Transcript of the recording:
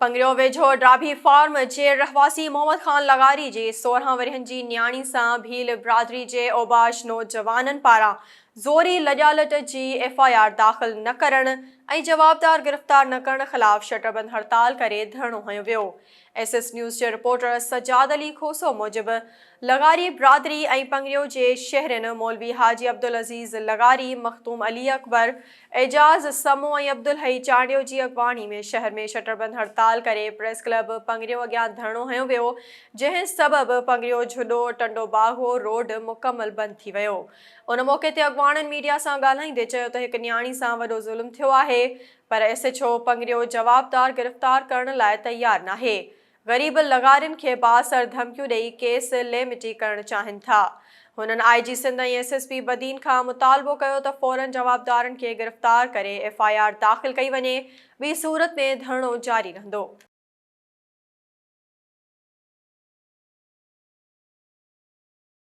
पंगरियो वेझो ड्राभी फार्म जे रहवासी मोहम्मद खान लगारी जे 16 वरियनि जी न्याणी सां भील बिरादरी जे ओबाश नौजवाननि पारां ज़ोरी लॼालट जी FIR दाख़िल न करण ऐं जवाबदार गिरफ़्तार न करण ख़िलाफ़ शटरबंद हड़ताल करे धरणो हंयो वियो। SS न्यूज़ जे रिपोर्टर सजाद अली खोसो मूजिबि लगारी बिरादरी ऐं पंगरियो जे शहरनि मौलवी हाजी अब्दुल अज़ीज़ लगारी, मखतूम अली अकबर, एजाज़ समो ऐं अब्दुल हई चांडियो जी अॻवानी में शहर में शटरबंद हड़ताल करे प्रेस क्लब पंगरियो अॻियां धरणो हंयो वियो, जंहिं सबबि पंगरियो झुॾो टंडो बागो रोड मुकमल बंदि थी वियो। उन मौक़े ते अॻवाननि मीडिया सां ॻाल्हाईंदे चयो त हिकु न्याणी सां वॾो ज़ुल्म थियो आहे, पर SHO पंगरियो जवाबदार गिरफ़्तार करण लाइ तयार नाहे। ग़रीब लगारियुनि खे बासर धमकियूं ॾेई केस लेमिटी करणु चाहिनि था। हुननि IG सिंध ऐं SSP बदीन खां मुतालबो कयो त फ़ौरन जवाबदारनि खे गिरफ़्तार करे FIR दाख़िल कई वञे, ॿी सूरत में धरणो जारी रहंदो।